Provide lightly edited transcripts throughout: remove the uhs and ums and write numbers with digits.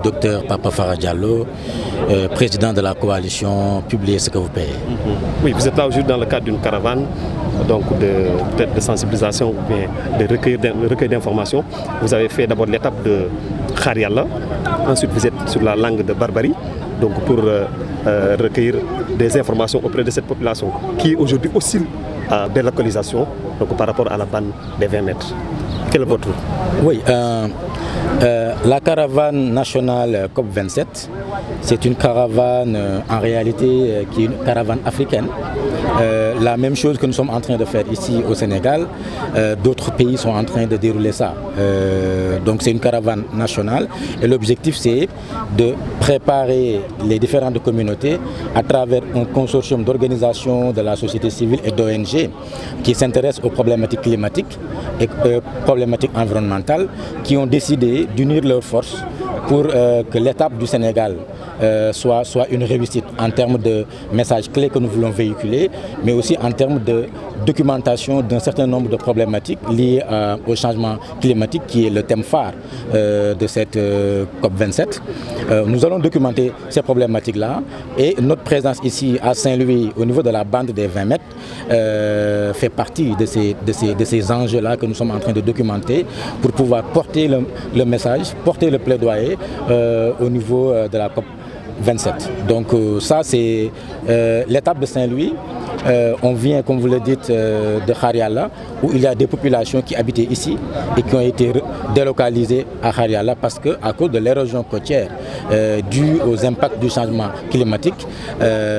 Docteur Papa Farah Diallo, président de la coalition Publiez ce que vous payez. Oui, vous êtes là aujourd'hui dans le cadre d'une caravane donc de sensibilisation ou bien de recueil d'informations. Vous avez fait d'abord l'étape de Khariala, ensuite vous êtes sur la langue de Barbarie, donc pour recueillir des informations auprès de cette population qui aujourd'hui oscille à délocalisation donc par rapport à la bande des 20 mètres. Quel est votre... Oui, la caravane nationale COP27, c'est une caravane en réalité qui est une caravane africaine. La même chose que nous sommes en train de faire ici au Sénégal, d'autres pays sont en train de dérouler ça. Donc c'est une caravane nationale et l'objectif c'est de préparer les différentes communautés à travers un consortium d'organisations de la société civile et d'ONG qui s'intéressent aux problématiques climatiques et problématiques environnementales, qui ont décidé d'unir leurs forces pour que l'étape du Sénégal soit une réussite en termes de messages clés que nous voulons véhiculer, mais aussi en termes de documentation d'un certain nombre de problématiques liées au changement climatique, qui est le thème phare de cette COP27. Nous allons documenter ces problématiques-là et notre présence ici à Saint-Louis, au niveau de la bande des 20 mètres, fait partie de ces enjeux-là que nous sommes en train de documenter pour pouvoir porter le message, porter le plaidoyer au niveau de la COP27. Donc ça c'est l'étape de Saint-Louis. On vient, comme vous le dites, de Khariala, où il y a des populations qui habitaient ici et qui ont été délocalisées à Khariala parce qu'à cause de l'érosion côtière due aux impacts du changement climatique,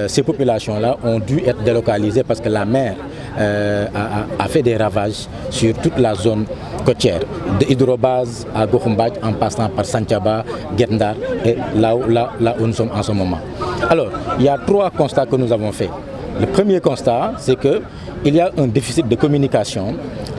ces populations-là ont dû être délocalisées parce que la mer a fait des ravages sur toute la zone côtière, de Hydrobase à Gohumbadj en passant par Santhiaba, Guet-Ndar et là où nous sommes en ce moment. Alors, il y a 3 constats que nous avons faits. Le premier constat, c'est qu'il y a un déficit de communication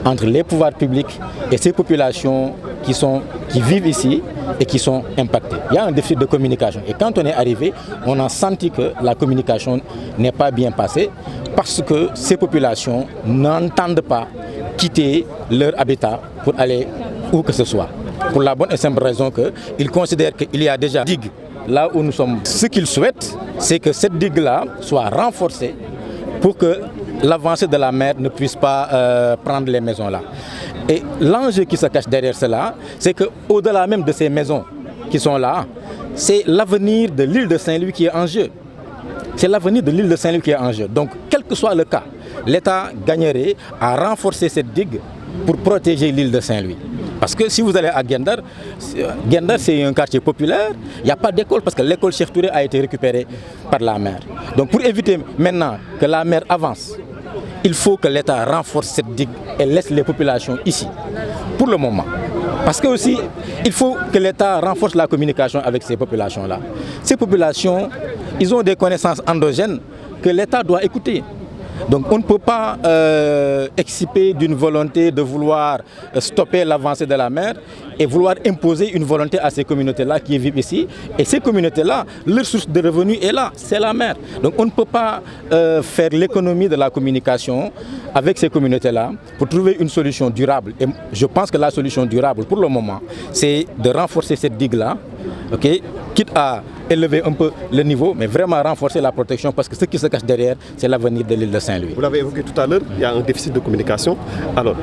entre les pouvoirs publics et ces populations qui vivent ici et qui sont impactées. Il y a un déficit de communication. Et quand on est arrivé, on a senti que la communication n'est pas bien passée parce que ces populations n'entendent pas quitter leur habitat pour aller où que ce soit. Pour la bonne et simple raison qu'ils considèrent qu'il y a déjà digue là où nous sommes. Ce qu'ils souhaitent, c'est que cette digue-là soit renforcée pour que l'avancée de la mer ne puisse pas prendre les maisons là. Et l'enjeu qui se cache derrière cela, c'est qu'au-delà même de ces maisons qui sont là, c'est l'avenir de l'île de Saint-Louis qui est en jeu. C'est l'avenir de l'île de Saint-Louis qui est en jeu. Donc, quel que soit le cas, l'État gagnerait à renforcer cette digue pour protéger l'île de Saint-Louis. Parce que si vous allez à Guet-Ndar, c'est un quartier populaire, il n'y a pas d'école parce que l'école Cheikh Touré a été récupérée par la mer. Donc pour éviter maintenant que la mer avance, il faut que l'État renforce cette digue et laisse les populations ici, pour le moment. Parce que aussi, il faut que l'État renforce la communication avec ces populations-là. Ces populations, ils ont des connaissances endogènes que l'État doit écouter. Donc on ne peut pas exciper d'une volonté de vouloir stopper l'avancée de la mer et vouloir imposer une volonté à ces communautés-là qui vivent ici. Et ces communautés-là, leur source de revenus est là, c'est la mer. Donc on ne peut pas faire l'économie de la communication avec ces communautés-là pour trouver une solution durable. Et je pense que la solution durable pour le moment, c'est de renforcer cette digue-là, okay, quitte à élever un peu le niveau, mais vraiment renforcer la protection parce que ce qui se cache derrière, c'est l'avenir de l'île de Saint-Louis. Vous l'avez évoqué tout à l'heure, il y a un déficit de communication. Alors,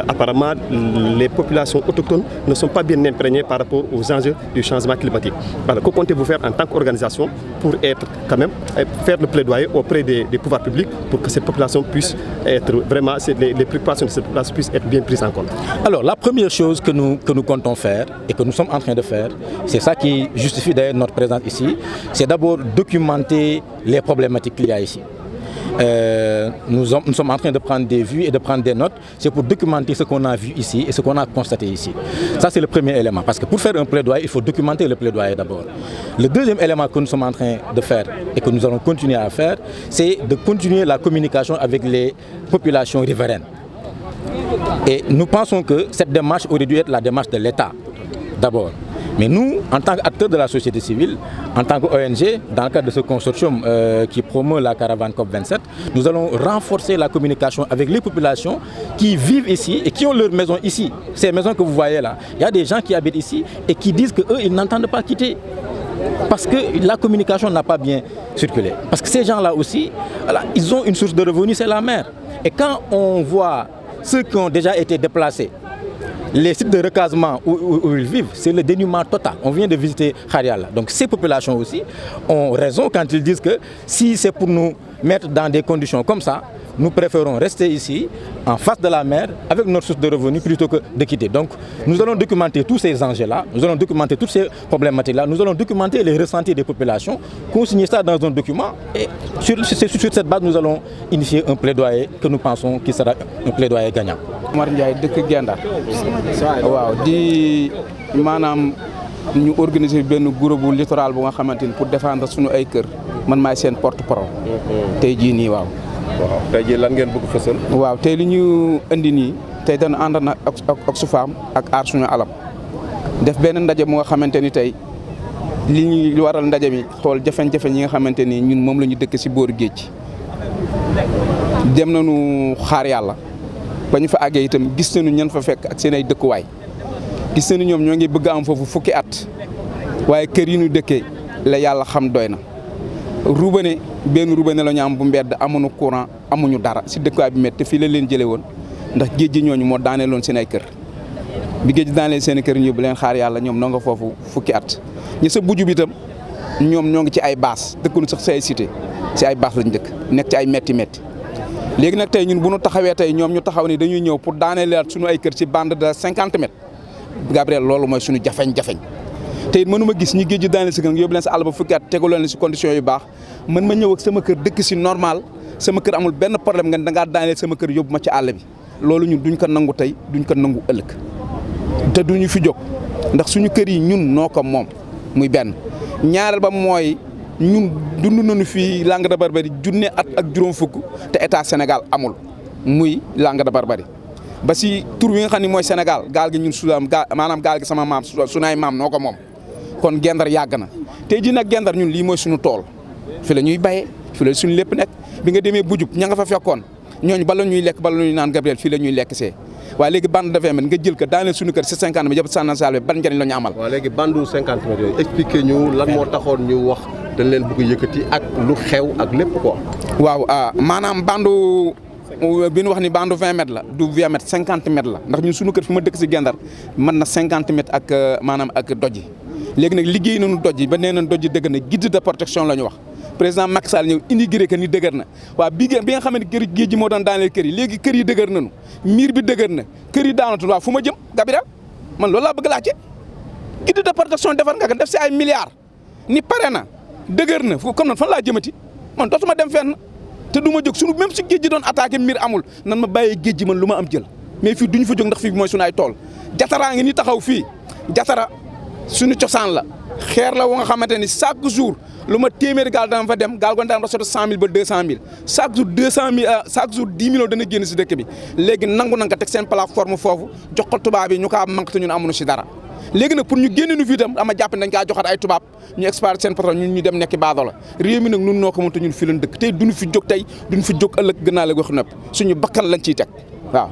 apparemment, les populations autochtones ne sont pas bien imprégnées par rapport aux enjeux du changement climatique. Alors, que comptez-vous faire en tant qu'organisation pour être quand même, faire le plaidoyer auprès des pouvoirs publics pour que cette population puisse être vraiment, les préoccupations de cette population puissent être bien prises en compte? Alors, la première chose que nous comptons faire et que nous sommes en train de faire, c'est ça qui justifie d'ailleurs notre présence ici, c'est d'abord documenter les problématiques qu'il y a ici. Nous sommes en train de prendre des vues et de prendre des notes, c'est pour documenter ce qu'on a vu ici et ce qu'on a constaté ici. Ça c'est le premier élément, parce que pour faire un plaidoyer, il faut documenter le plaidoyer d'abord. Le deuxième élément que nous sommes en train de faire et que nous allons continuer à faire, c'est de continuer la communication avec les populations riveraines. Et nous pensons que cette démarche aurait dû être la démarche de l'État, d'abord. Mais nous, en tant qu'acteurs de la société civile, en tant qu'ONG, dans le cadre de ce consortium qui promeut la caravane COP27, nous allons renforcer la communication avec les populations qui vivent ici et qui ont leur maison ici. Ces maisons que vous voyez là, il y a des gens qui habitent ici et qui disent qu'eux, ils n'entendent pas quitter. Parce que la communication n'a pas bien circulé. Parce que ces gens-là aussi, voilà, ils ont une source de revenus, c'est la mer. Et quand on voit ceux qui ont déjà été déplacés, les sites de recasement où ils vivent, c'est le dénuement total. On vient de visiter Khariala. Donc ces populations aussi ont raison quand ils disent que si c'est pour nous mettre dans des conditions comme ça, nous préférons rester ici, en face de la mer, avec notre source de revenus, plutôt que de quitter. Donc nous allons documenter tous ces enjeux-là, nous allons documenter toutes ces problématiques-là, nous allons documenter les ressentis des populations, consigner ça dans un document, et sur cette base, nous allons initier un plaidoyer que nous pensons qui sera un plaidoyer gagnant. Omar Ndiaye dëkk Gendar waaw di maanaam ñu organiser benn groupe littoral bu nga xamante ni pour défendre suñu ay kër man maay seen porte-parole tey jii nii waaw tey jii lan ngeen bëgg fësal waaw tey li ñu indi nii tey dana ànd na ak Oxfam ak aar suñu alam def benn ndaje mu nga xamante ni tey li ñu waral ndaje mi xool jafe-jafe yi nga xamante ni ñun moom la ñu dëkk si booru géej dem nañu xaar yàlla ba ñu fa àggee itam gis nañu ñan fa fekk ak seen ay dëkkuwaay gis nañu ñoom ñoo ngi bëgg am foofu fukki at waaye kër yi ñu dëkkee la yàlla xam doy na robinet benn robinet la ñu am bu mbedd amuñu courant amuñu dara si dëkkuwaay bi métti fii la leen jëlee woon ndax géej gi ñooñu moo daaneeloon seen ay kër bi géej daaneel seen i kër ñu yóbbu leen xaar yàlla ñoom noo nga foofu fukki at ñi sa buju bi itam ñoom ñoo ngi ci ay baas dëkkuñu sax si ay cité si ay baas lañ dëkk nekk ci ay métti léegi nag tey ñun bu ñu taxawee tey ñoom ñu taxaw ni dañuy ñëw pour daaneelaat suñu ay kër ci bande de 50 mètres Gabriel loolu mooy suñu jafeñ-jafeñ te it mënuma gis ñi géej gi daaneel si kër yóbbu leen si àll ba fukki at tegul leen si conditions yu baax man ma ñëw ak sama kër dëkk si normal sama kër amul benn problème nga da ngaa daaneel sama kër yóbbu ma ci àll bi loolu ñun duñ ko nangu tey duñ ko nangu ëllëg te duñu fi jóg ndax suñu kër yi ñun noo ko moom muy benn ñaareel ba mooy ñun dund nañu fii Langue de Barbarie junne at ak juróom fukk te état Sénégal amul muy Langue de Barbarie ba si tur wi nga xam ne mooy Sénégal gaal gi ñun maanaam gaal gi sama maam sunaay maam noo ko moom kon Gendar yàgg na tey jii nag Gendar ñun lii mooy suñu tool fi la ñuy bayee fi la suñu lépp nekk bi nga demee Bujub ña nga fa fekkoon ñooñu bala ñuy lekk bala ñuy naan Gabriel fii la ñuy lekk see waaye léegi bande de 20 mètres nga jël ko daaneel suñu kër si 50 mètres yëpp sànna sal bi ban njëriñ la ñu amal. waaw léegi bandu 50 mètres yooyu expliqué ñu lan moo taxoon ñu wax dañ leen bëgg yëkkati ak lu xew ak lépp quoi. waaw maanaam bandu bi ñu wax ni bandu 20 mètres la du 20 mètres 50 mètres la ndax ñun suñu kër fi ma dëkk si Gendar mën na 50 mètres ak maanaam ak doj yi léegi nag liggéey nañu doj yi ba nee nañ doj yi dëgg na guide de protection la ñu wax président Macky Sall ñëw indigré que ni dëgër na waaw bi nga xam ne géej gi moo doon daaneel kër yi léegi kër yi dëgër nañu miir bi dëgër na kër yi daanatul waaw fu ma jëm Gabriel man loolu laa bëgg laajte guide de protection defar nga ko def si ay milliards ni pare na dëgër na fu comme noonu fan laa jëmati man dootuma dem fenn te du ma jóg suñu même si géej gi doon attaqué miir amul nan ma bàyyee géej gi man lu ma am jël mais fii duñu fa jóg ndax fii mooy suñu ay tool jataraa ngi ni taxaw fii jatara suñu cosaan la xeer la wo nga xamante ni chaque jour lu ma téeméeri gaal dama fa dem gaal gon daan rasoto 100 000 ba 200 000 chaque jour 200 000 chaque jour 10 millions dana génn si dëkk bi léegi nangu na nga teg seen plateforme foofu jox ko tubaab yi ñu kaa manque te ñun amuñu si dara léegi nag pour ñu génne nu fii itam dama jàpp ne dañ kaa joxaat ay tubaab ñu exploité seen pétrole ñun ñu dem nekk baadoo la réew mi nag nun noo ko mën te ñun fii lañ dëkk tey duñu fi jóg tey duñu fi jóg ëllëg gën naa la wax nëpp suñu bakkan lañ ciy teg waaw